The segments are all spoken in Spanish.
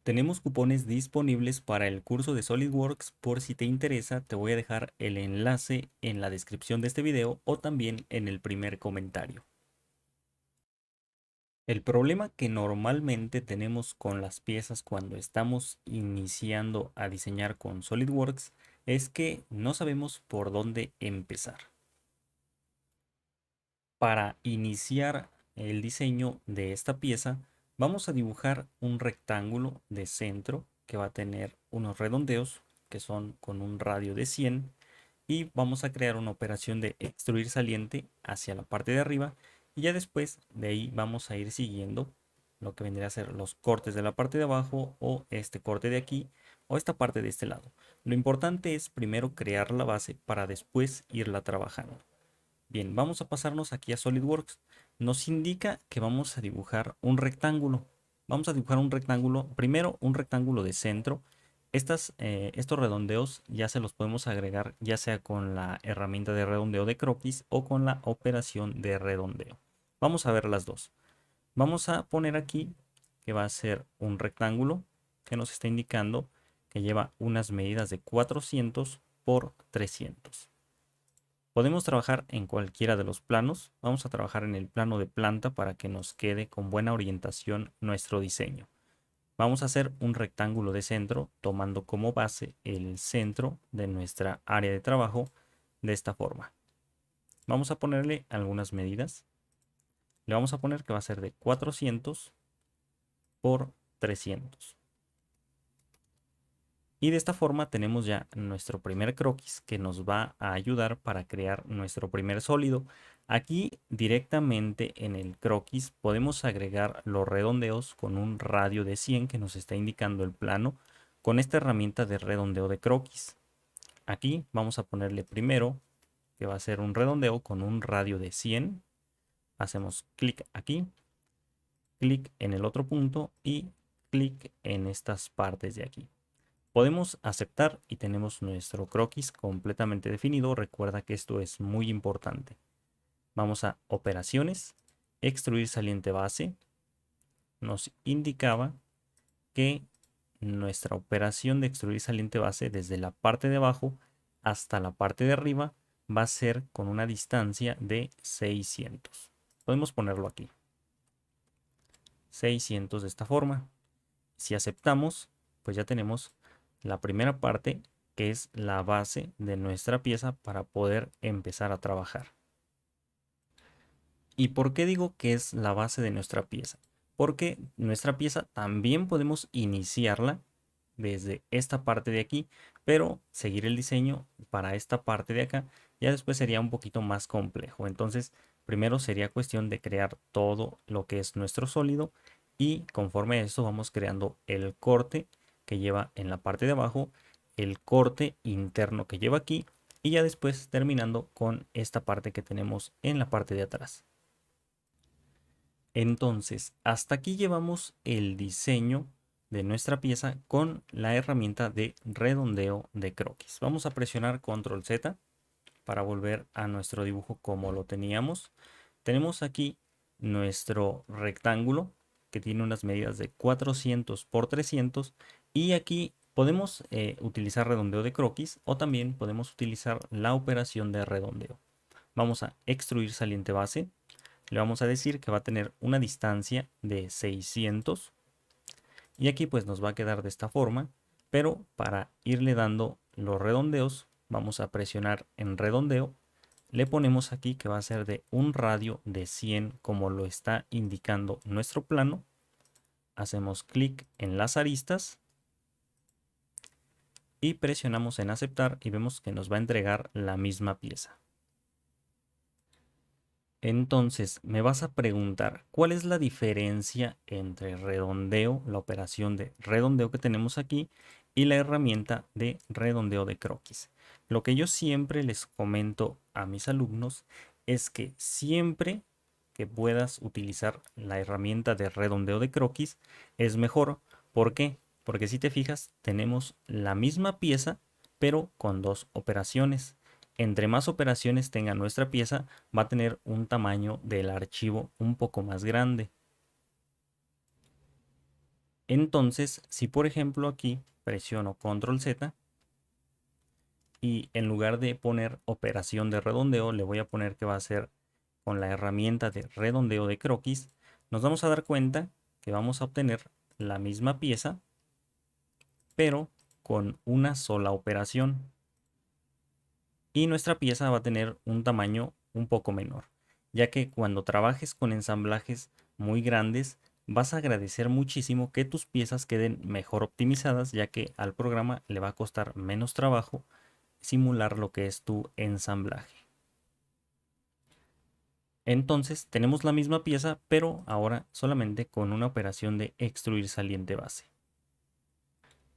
Tenemos cupones disponibles para el curso de SolidWorks. Por si te interesa, te voy a dejar el enlace en la descripción de este video o también en el primer comentario. El problema que normalmente tenemos con las piezas cuando estamos iniciando a diseñar con SolidWorks es que no sabemos por dónde empezar. Para iniciar el diseño de esta pieza, vamos a dibujar un rectángulo de centro que va a tener unos redondeos que son con un radio de 100 y vamos a crear una operación de extruir saliente hacia la parte de arriba y ya después de ahí vamos a ir siguiendo lo que vendría a ser los cortes de la parte de abajo o este corte de aquí o esta parte de este lado. Lo importante es primero crear la base para después irla trabajando. Bien, vamos a pasarnos aquí a SolidWorks. Nos indica que vamos a dibujar un rectángulo. Vamos a dibujar un rectángulo, primero un rectángulo de centro. Estos redondeos ya se los podemos agregar ya sea con la herramienta de redondeo de croquis o con la operación de redondeo. Vamos a ver las dos. Vamos a poner aquí que va a ser un rectángulo que nos está indicando que lleva unas medidas de 400 por 300. Podemos trabajar en cualquiera de los planos. Vamos a trabajar en el plano de planta para que nos quede con buena orientación nuestro diseño. Vamos a hacer un rectángulo de centro tomando como base el centro de nuestra área de trabajo de esta forma. Vamos a ponerle algunas medidas. Le vamos a poner que va a ser de 400 por 300. Y de esta forma tenemos ya nuestro primer croquis que nos va a ayudar para crear nuestro primer sólido. Aquí directamente en el croquis podemos agregar los redondeos con un radio de 100 que nos está indicando el plano con esta herramienta de redondeo de croquis. Aquí vamos a ponerle primero que va a ser un redondeo con un radio de 100. Hacemos clic aquí, clic en el otro punto y clic en estas partes de aquí. Podemos aceptar y tenemos nuestro croquis completamente definido. Recuerda que esto es muy importante. Vamos a operaciones, extruir saliente base. Nos indicaba que nuestra operación de extruir saliente base desde la parte de abajo hasta la parte de arriba va a ser con una distancia de 600. Podemos ponerlo aquí. 600 de esta forma. Si aceptamos, pues ya tenemos la primera parte que es la base de nuestra pieza para poder empezar a trabajar. ¿Y por qué digo que es la base de nuestra pieza? Porque nuestra pieza también podemos iniciarla desde esta parte de aquí, pero seguir el diseño para esta parte de acá ya después sería un poquito más complejo. Entonces, primero sería cuestión de crear todo lo que es nuestro sólido y conforme a esto vamos creando el corte que lleva en la parte de abajo, el corte interno que lleva aquí y ya después terminando con esta parte que tenemos en la parte de atrás. Entonces, hasta aquí llevamos el diseño de nuestra pieza con la herramienta de redondeo de croquis. Vamos a presionar Control Z para volver a nuestro dibujo como lo teníamos. Tenemos aquí nuestro rectángulo que tiene unas medidas de 400 por 300 y aquí podemos utilizar redondeo de croquis o también podemos utilizar la operación de redondeo. Vamos a extruir saliente base. Le vamos a decir que va a tener una distancia de 600 y aquí pues nos va a quedar de esta forma, pero para irle dando los redondeos vamos a presionar en redondeo, le ponemos aquí que va a ser de un radio de 100 como lo está indicando nuestro plano, hacemos clic en las aristas y presionamos en aceptar y vemos que nos va a entregar la misma pieza. Entonces, me vas a preguntar, ¿cuál es la diferencia entre redondeo, la operación de redondeo que tenemos aquí, y la herramienta de redondeo de croquis? Lo que yo siempre les comento a mis alumnos es que siempre que puedas utilizar la herramienta de redondeo de croquis es mejor. ¿Por qué? Porque si te fijas, tenemos la misma pieza, pero con dos operaciones. Entre más operaciones tenga nuestra pieza, va a tener un tamaño del archivo un poco más grande. Entonces, si por ejemplo aquí presiono Control Z y en lugar de poner operación de redondeo, le voy a poner que va a ser con la herramienta de redondeo de croquis, nos vamos a dar cuenta que vamos a obtener la misma pieza, pero con una sola operación. Y nuestra pieza va a tener un tamaño un poco menor, ya que cuando trabajes con ensamblajes muy grandes, vas a agradecer muchísimo que tus piezas queden mejor optimizadas, ya que al programa le va a costar menos trabajo simular lo que es tu ensamblaje. Entonces tenemos la misma pieza, pero ahora solamente con una operación de extruir saliente base.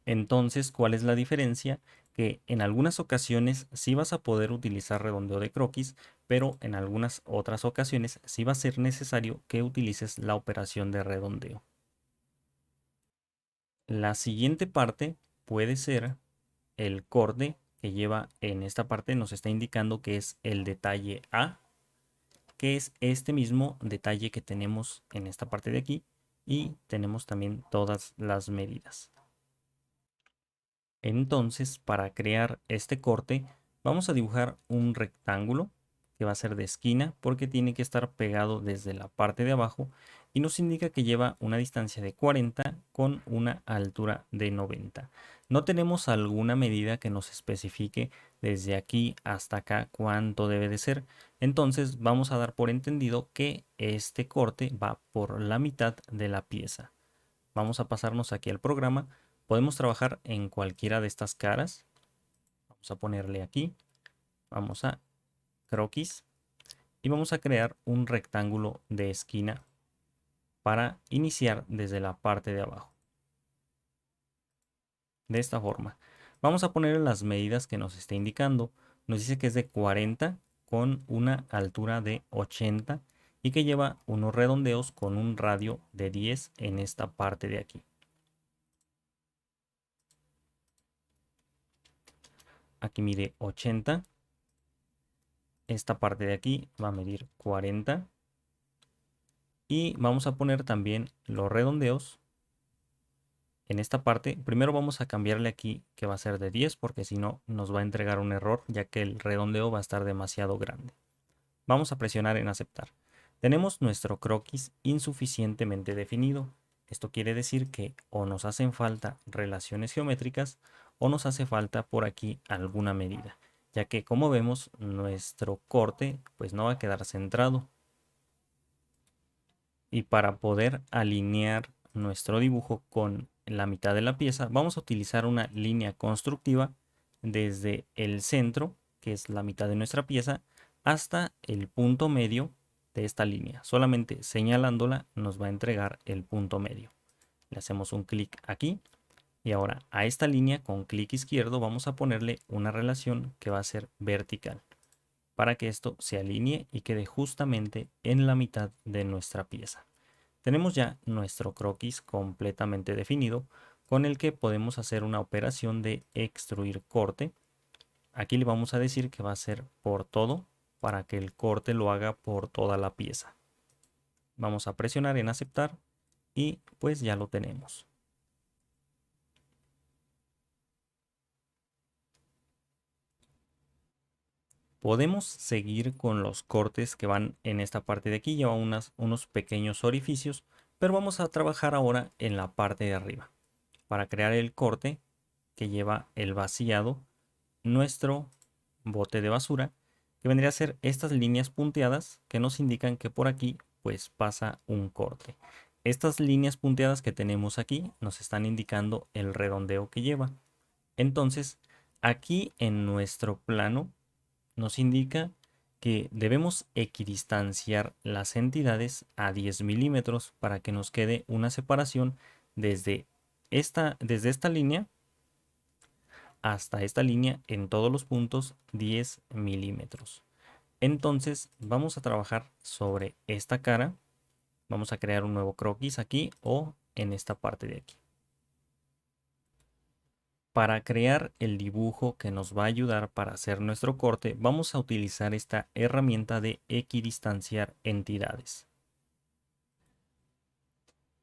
Entonces, ¿cuál es la diferencia? Que en algunas ocasiones sí vas a poder utilizar redondeo de croquis, pero en algunas otras ocasiones sí va a ser necesario que utilices la operación de redondeo. La siguiente parte puede ser el corte que lleva en esta parte, nos está indicando que es el detalle A, que es este mismo detalle que tenemos en esta parte de aquí, y tenemos también todas las medidas. Entonces, para crear este corte, vamos a dibujar un rectángulo que va a ser de esquina porque tiene que estar pegado desde la parte de abajo y nos indica que lleva una distancia de 40 con una altura de 90. No tenemos alguna medida que nos especifique desde aquí hasta acá cuánto debe de ser. Entonces vamos a dar por entendido que este corte va por la mitad de la pieza. Vamos a pasarnos aquí al programa. Podemos trabajar en cualquiera de estas caras. Vamos a ponerle aquí. Vamos a croquis. Y vamos a crear un rectángulo de esquina para iniciar desde la parte de abajo. De esta forma. Vamos a poner las medidas que nos está indicando. Nos dice que es de 40 con una altura de 80 y que lleva unos redondeos con un radio de 10 en esta parte de aquí. Aquí mide 80. Esta parte de aquí va a medir 40. Y vamos a poner también los redondeos en esta parte. Primero vamos a cambiarle aquí que va a ser de 10 porque si no nos va a entregar un error ya que el redondeo va a estar demasiado grande. Vamos a presionar en aceptar. Tenemos nuestro croquis insuficientemente definido. Esto quiere decir que o nos hacen falta relaciones geométricas o nos hace falta por aquí alguna medida, ya que como vemos nuestro corte pues no va a quedar centrado. Y para poder alinear nuestro dibujo con la mitad de la pieza, vamos a utilizar una línea constructiva desde el centro, que es la mitad de nuestra pieza, hasta el punto medio de esta línea. Solamente señalándola nos va a entregar el punto medio. Le hacemos un clic aquí y ahora a esta línea con clic izquierdo vamos a ponerle una relación que va a ser vertical para que esto se alinee y quede justamente en la mitad de nuestra pieza. Tenemos ya nuestro croquis completamente definido con el que podemos hacer una operación de extruir corte. Aquí le vamos a decir que va a ser por todo para que el corte lo haga por toda la pieza. Vamos a presionar en aceptar y pues ya lo tenemos. Podemos seguir con los cortes que van en esta parte de aquí, lleva unos pequeños orificios, pero vamos a trabajar ahora en la parte de arriba. Para crear el corte que lleva el vaciado, nuestro bote de basura, que vendría a ser estas líneas punteadas que nos indican que por aquí pues pasa un corte. Estas líneas punteadas que tenemos aquí nos están indicando el redondeo que lleva. Entonces, aquí en nuestro plano nos indica que debemos equidistanciar las entidades a 10 milímetros para que nos quede una separación desde esta línea hasta esta línea en todos los puntos 10 milímetros. Entonces vamos a trabajar sobre esta cara. Vamos a crear un nuevo croquis aquí o en esta parte de aquí. Para crear el dibujo que nos va a ayudar para hacer nuestro corte, vamos a utilizar esta herramienta de equidistanciar entidades.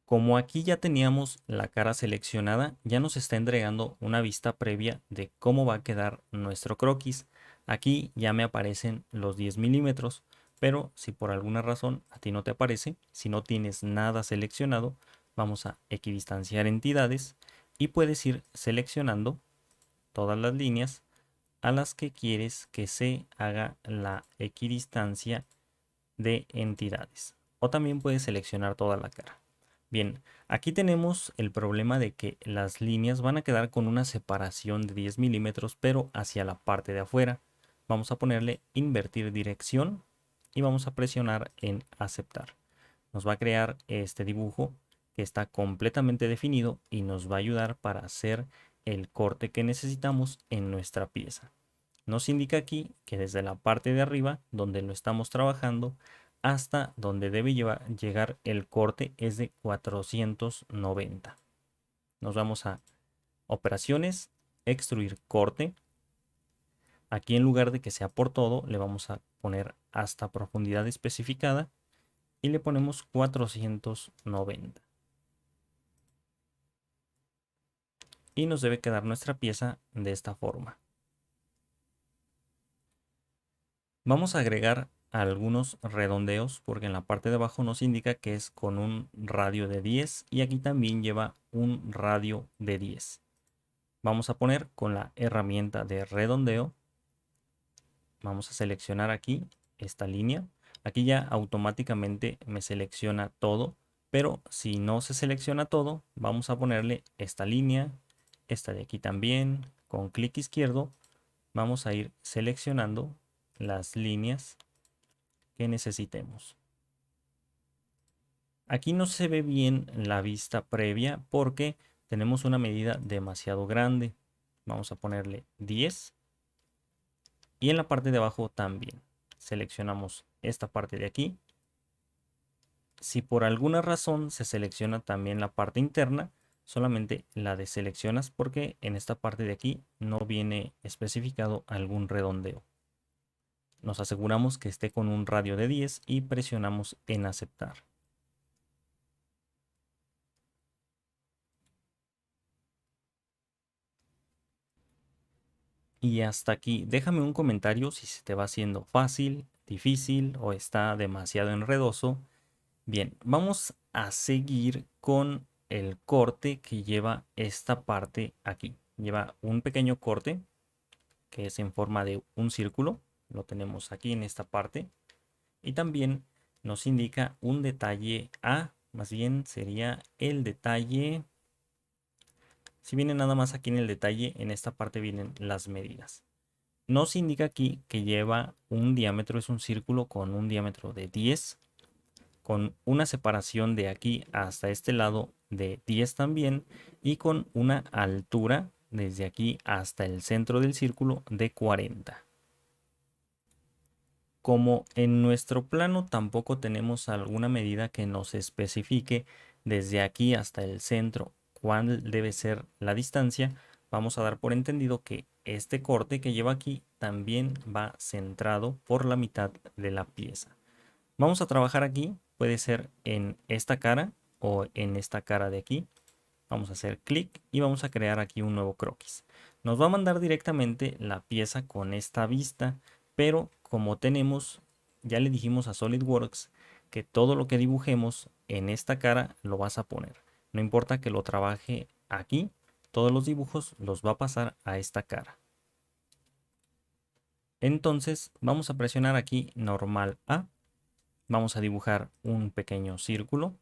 Como aquí ya teníamos la cara seleccionada, ya nos está entregando una vista previa de cómo va a quedar nuestro croquis. Aquí ya me aparecen los 10 milímetros, pero si por alguna razón a ti no te aparece, si no tienes nada seleccionado, vamos a equidistanciar entidades y puedes ir seleccionando todas las líneas a las que quieres que se haga la equidistancia de entidades. O también puedes seleccionar toda la cara. Bien, aquí tenemos el problema de que las líneas van a quedar con una separación de 10 milímetros, pero hacia la parte de afuera. Vamos a ponerle invertir dirección y vamos a presionar en aceptar. Nos va a crear este dibujo que está completamente definido y nos va a ayudar para hacer el corte que necesitamos en nuestra pieza. Nos indica aquí que desde la parte de arriba, donde lo estamos trabajando, hasta donde debe llegar el corte es de 490. Nos vamos a operaciones, extruir corte. Aquí en lugar de que sea por todo, le vamos a poner hasta profundidad especificada y le ponemos 490. Y nos debe quedar nuestra pieza de esta forma. Vamos a agregar algunos redondeos porque en la parte de abajo nos indica que es con un radio de 10 y aquí también lleva un radio de 10. Vamos a poner con la herramienta de redondeo. Vamos a seleccionar aquí esta línea. Aquí ya automáticamente me selecciona todo, pero si no se selecciona todo, vamos a ponerle esta línea, esta de aquí también. Con clic izquierdo vamos a ir seleccionando las líneas que necesitemos. Aquí no se ve bien la vista previa porque tenemos una medida demasiado grande. Vamos a ponerle 10 y en la parte de abajo también. Seleccionamos esta parte de aquí. Si por alguna razón se selecciona también la parte interna, solamente la deseleccionas porque en esta parte de aquí no viene especificado algún redondeo. Nos aseguramos que esté con un radio de 10 y presionamos en aceptar. Y hasta aquí, déjame un comentario si se te va haciendo fácil, difícil o está demasiado enredoso. Bien, vamos a seguir con el corte que lleva esta parte aquí. Lleva un pequeño corte que es en forma de un círculo. Lo tenemos aquí en esta parte. Y también nos indica un detalle A, más bien sería el detalle. Si viene nada más aquí en el detalle, en esta parte vienen las medidas. Nos indica aquí que lleva un diámetro, es un círculo con un diámetro de 10, con una separación de aquí hasta este lado de 10 también, y con una altura desde aquí hasta el centro del círculo de 40. Como en nuestro plano tampoco tenemos alguna medida que nos especifique desde aquí hasta el centro cuál debe ser la distancia, vamos a dar por entendido que este corte que lleva aquí también va centrado por la mitad de la pieza. Vamos a trabajar aquí, puede ser en esta cara o en esta cara de aquí. Vamos a hacer clic y vamos a crear aquí un nuevo croquis. Nos va a mandar directamente la pieza con esta vista, pero como tenemos, ya le dijimos a SolidWorks que todo lo que dibujemos en esta cara lo vas a poner. No importa que lo trabaje aquí, todos los dibujos los va a pasar a esta cara. Entonces vamos a presionar aquí normal A. Vamos a dibujar un pequeño círculo.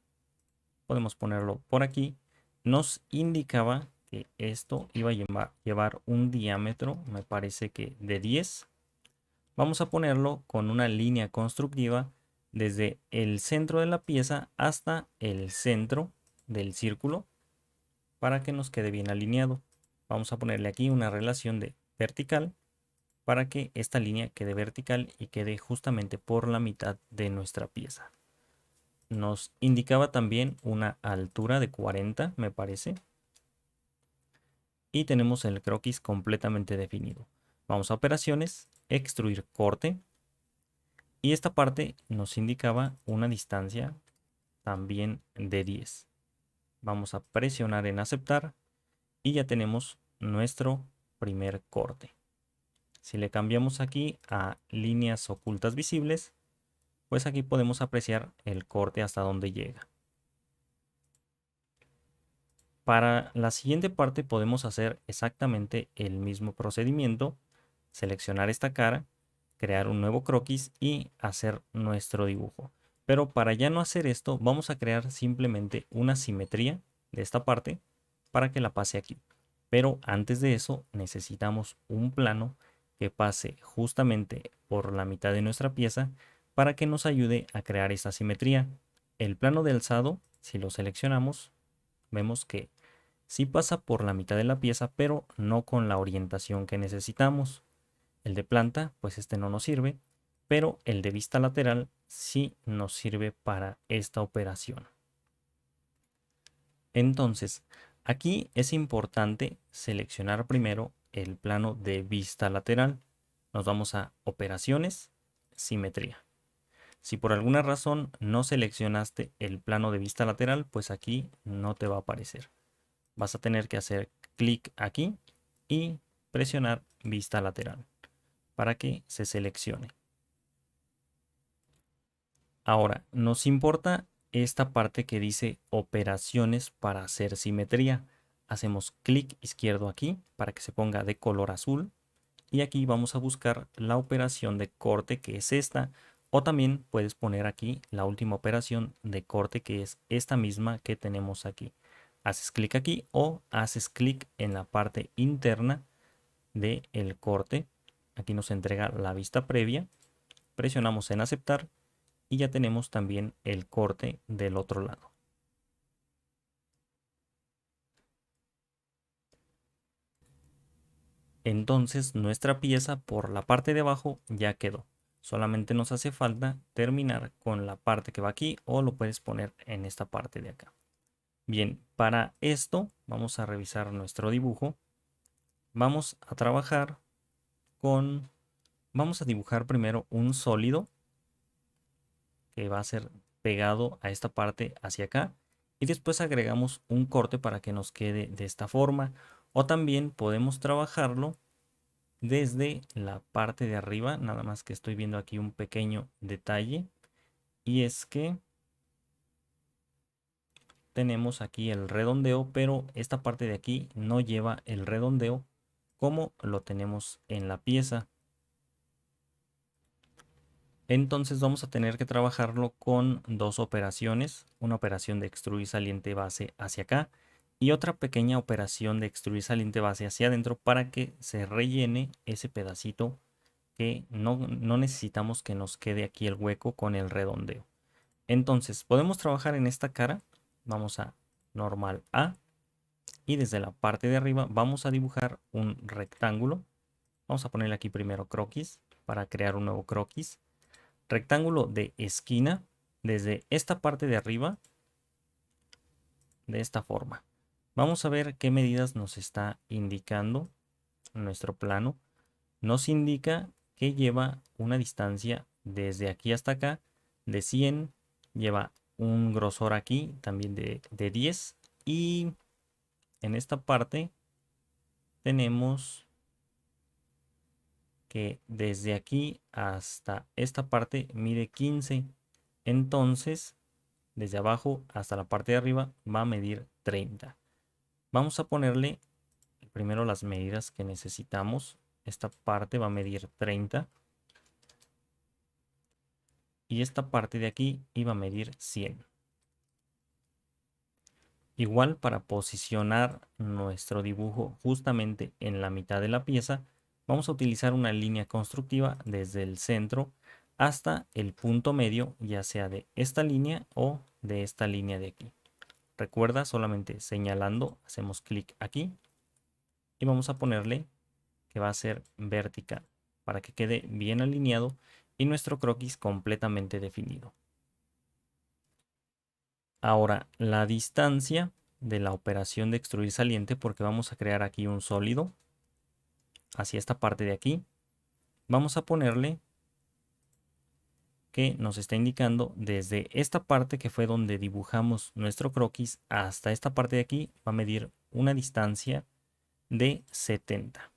Podemos ponerlo por aquí. Nos indicaba que esto iba a llevar un diámetro, me parece que de 10. Vamos a ponerlo con una línea constructiva desde el centro de la pieza hasta el centro del círculo para que nos quede bien alineado. Vamos a ponerle aquí una relación de vertical para que esta línea quede vertical y quede justamente por la mitad de nuestra pieza. Nos indicaba también una altura de 40, me parece. Y tenemos el croquis completamente definido. Vamos a operaciones, extruir corte. Y esta parte nos indicaba una distancia también de 10. Vamos a presionar en aceptar y ya tenemos nuestro primer corte. Si le cambiamos aquí a líneas ocultas visibles, pues aquí podemos apreciar el corte hasta donde llega. Para la siguiente parte podemos hacer exactamente el mismo procedimiento, seleccionar esta cara, crear un nuevo croquis y hacer nuestro dibujo. Pero para ya no hacer esto, vamos a crear simplemente una simetría de esta parte para que la pase aquí. Pero antes de eso necesitamos un plano que pase justamente por la mitad de nuestra pieza para que nos ayude a crear esta simetría. El plano de alzado, si lo seleccionamos, vemos que sí pasa por la mitad de la pieza, pero no con la orientación que necesitamos. El de planta, pues este no nos sirve, pero el de vista lateral sí nos sirve para esta operación. Entonces, aquí es importante seleccionar primero el plano de vista lateral. Nos vamos a operaciones, simetría. Si por alguna razón no seleccionaste el plano de vista lateral, pues aquí no te va a aparecer. Vas a tener que hacer clic aquí y presionar vista lateral para que se seleccione. Ahora, nos importa esta parte que dice operaciones para hacer simetría. Hacemos clic izquierdo aquí para que se ponga de color azul y aquí vamos a buscar la operación de corte, que es esta, o también puedes poner aquí la última operación de corte, que es esta misma que tenemos aquí. Haces clic aquí o haces clic en la parte interna del corte. Aquí nos entrega la vista previa. Presionamos en aceptar y ya tenemos también el corte del otro lado. Entonces nuestra pieza por la parte de abajo ya quedó. Solamente nos hace falta terminar con la parte que va aquí, o lo puedes poner en esta parte de acá. Bien, para esto vamos a revisar nuestro dibujo. Vamos a trabajar con... Vamos a dibujar primero un sólido que va a ser pegado a esta parte hacia acá. Y después agregamos un corte para que nos quede de esta forma. O también podemos trabajarlo desde la parte de arriba, nada más que estoy viendo aquí un pequeño detalle, y es que tenemos aquí el redondeo, pero esta parte de aquí no lleva el redondeo como lo tenemos en la pieza. Entonces vamos a tener que trabajarlo con dos operaciones, una operación de extruir saliente base hacia acá y otra pequeña operación de extruir saliente base hacia adentro para que se rellene ese pedacito que no necesitamos que nos quede aquí el hueco con el redondeo. Entonces podemos trabajar en esta cara, vamos a normal A y desde la parte de arriba vamos a dibujar un rectángulo. Vamos a ponerle aquí primero croquis para crear un nuevo croquis. Rectángulo de esquina desde esta parte de arriba de esta forma. Vamos a ver qué medidas nos está indicando nuestro plano. Nos indica que lleva una distancia desde aquí hasta acá de 100, lleva un grosor aquí también de 10 y en esta parte tenemos que desde aquí hasta esta parte mide 15. Entonces, desde abajo hasta la parte de arriba va a medir 30. Vamos a ponerle primero las medidas que necesitamos. Esta parte va a medir 30. Y esta parte de aquí iba a medir 100. Igual, para posicionar nuestro dibujo justamente en la mitad de la pieza, vamos a utilizar una línea constructiva desde el centro hasta el punto medio, ya sea de esta línea o de esta línea de aquí. Recuerda, solamente señalando, hacemos clic aquí y vamos a ponerle que va a ser vertical para que quede bien alineado y nuestro croquis completamente definido. Ahora, la distancia de la operación de extruir saliente, porque vamos a crear aquí un sólido hacia esta parte de aquí, vamos a ponerle que nos está indicando desde esta parte que fue donde dibujamos nuestro croquis hasta esta parte de aquí va a medir una distancia de 70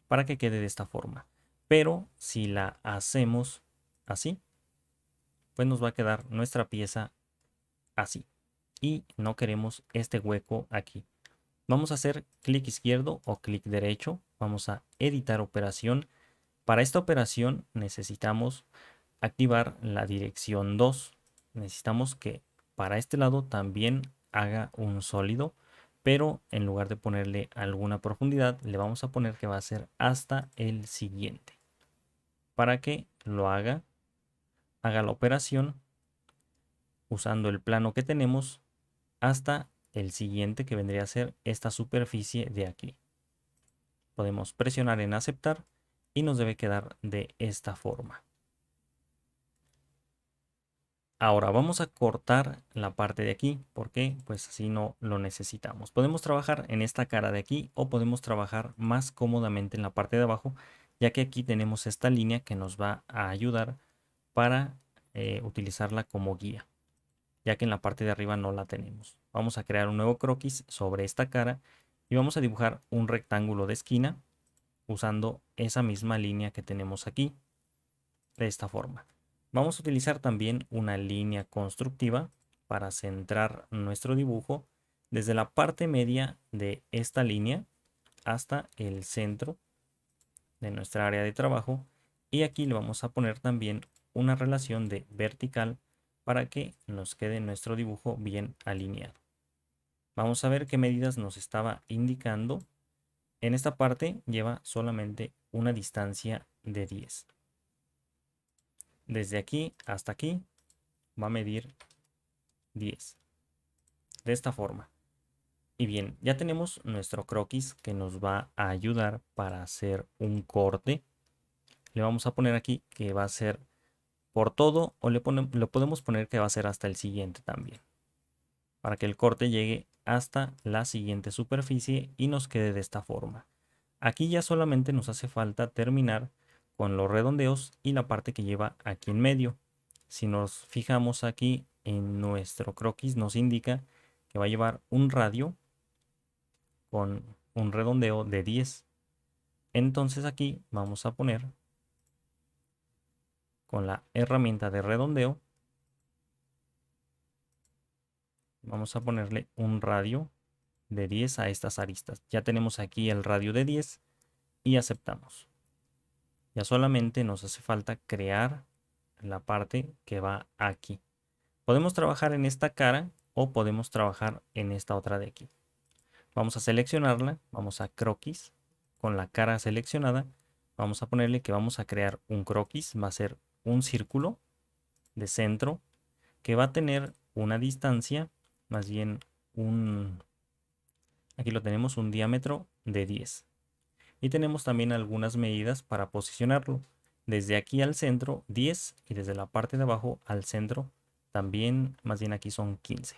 para que quede de esta forma. Pero si la hacemos así, pues nos va a quedar nuestra pieza así. Y no queremos este hueco aquí. Vamos a hacer clic izquierdo o clic derecho. Vamos a editar operación. Para esta operación necesitamos activar la dirección 2. Necesitamos que para este lado también haga un sólido, pero en lugar de ponerle alguna profundidad, le vamos a poner que va a ser hasta el siguiente. Para que lo haga la operación usando el plano que tenemos hasta el siguiente, que vendría a ser esta superficie de aquí. Podemos presionar en aceptar y nos debe quedar de esta forma. Ahora vamos a cortar la parte de aquí porque pues así no lo necesitamos. Podemos trabajar en esta cara de aquí o podemos trabajar más cómodamente en la parte de abajo, ya que aquí tenemos esta línea que nos va a ayudar para utilizarla como guía, ya que en la parte de arriba no la tenemos. Vamos a crear un nuevo croquis sobre esta cara y vamos a dibujar un rectángulo de esquina usando esa misma línea que tenemos aquí, de esta forma. Vamos a utilizar también una línea constructiva para centrar nuestro dibujo desde la parte media de esta línea hasta el centro de nuestra área de trabajo, y aquí le vamos a poner también una relación de vertical para que nos quede nuestro dibujo bien alineado. Vamos a ver qué medidas nos estaba indicando. En esta parte lleva solamente una distancia de 10. Desde aquí hasta aquí va a medir 10. De esta forma. Y bien, ya tenemos nuestro croquis que nos va a ayudar para hacer un corte. Le vamos a poner aquí que va a ser por todo, o lo podemos poner que va a ser hasta el siguiente también, para que el corte llegue hasta la siguiente superficie y nos quede de esta forma. Aquí ya solamente nos hace falta terminar con los redondeos y la parte que lleva aquí en medio. Si nos fijamos aquí en nuestro croquis, nos indica que va a llevar un radio con un redondeo de 10. Entonces aquí vamos a poner con la herramienta de redondeo, vamos a ponerle un radio de 10 a estas aristas. Ya tenemos aquí el radio de 10 y aceptamos. Ya solamente nos hace falta crear la parte que va aquí. Podemos trabajar en esta cara o podemos trabajar en esta otra de aquí. Vamos a seleccionarla, vamos a croquis, con la cara seleccionada, vamos a ponerle que vamos a crear un croquis, va a ser un círculo de centro que va a tener una distancia, más bien aquí lo tenemos, un diámetro de 10. Y tenemos también algunas medidas para posicionarlo. Desde aquí al centro 10 y desde la parte de abajo al centro también, más bien aquí son 15.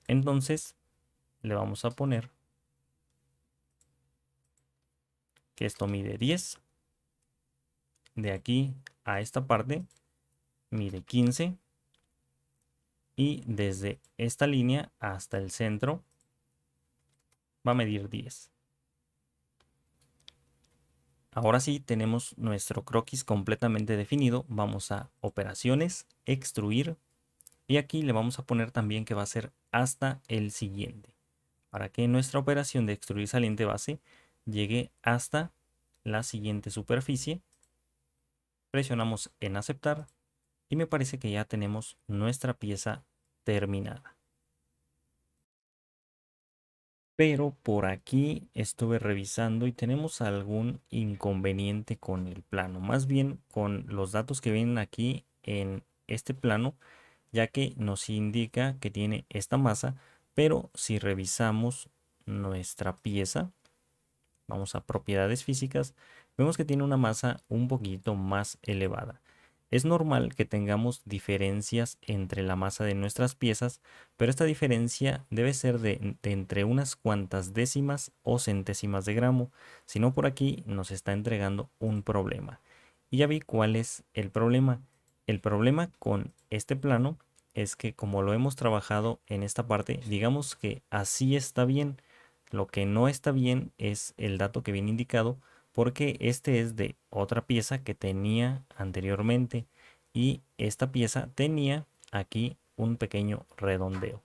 Entonces le vamos a poner que esto mide 10. De aquí a esta parte mide 15. Y desde esta línea hasta el centro va a medir 10. Ahora sí tenemos nuestro croquis completamente definido. Vamos a operaciones, extruir, y aquí le vamos a poner también que va a ser hasta el siguiente, para que nuestra operación de extruir saliente base llegue hasta la siguiente superficie. Presionamos en aceptar y me parece que ya tenemos nuestra pieza terminada. Pero por aquí estuve revisando y tenemos algún inconveniente con el plano, más bien con los datos que vienen aquí en este plano, ya que nos indica que tiene esta masa, pero si revisamos nuestra pieza, vamos a propiedades físicas, vemos que tiene una masa un poquito más elevada. Es normal que tengamos diferencias entre la masa de nuestras piezas, pero esta diferencia debe ser de entre unas cuantas décimas o centésimas de gramo, si no por aquí nos está entregando un problema. y ya vi cuál es el problema. El problema con este plano es que como lo hemos trabajado en esta parte, digamos que así está bien. Lo que no está bien es el dato que viene indicado porque este es de otra pieza que tenía anteriormente y esta pieza tenía aquí un pequeño redondeo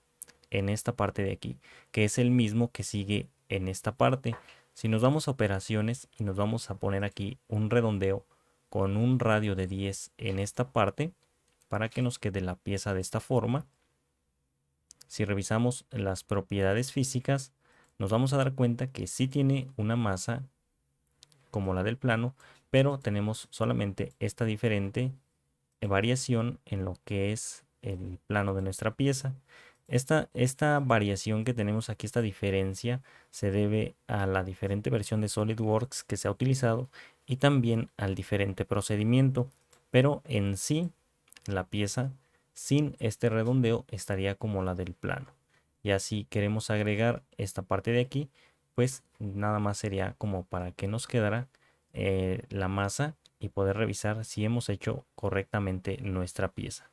en esta parte de aquí, que es el mismo que sigue en esta parte. Si nos vamos a operaciones y nos vamos a poner aquí un redondeo con un radio de 10 en esta parte para que nos quede la pieza de esta forma, si revisamos las propiedades físicas, nos vamos a dar cuenta que sí tiene una masa como la del plano, pero tenemos solamente esta diferente variación en lo que es el plano de nuestra pieza. Esta variación que tenemos aquí, esta diferencia, se debe a la diferente versión de SolidWorks que se ha utilizado y también al diferente procedimiento, pero en sí la pieza sin este redondeo estaría como la del plano. Ya si queremos agregar esta parte de aquí, pues nada más sería como para que nos quedara la masa y poder revisar si hemos hecho correctamente nuestra pieza.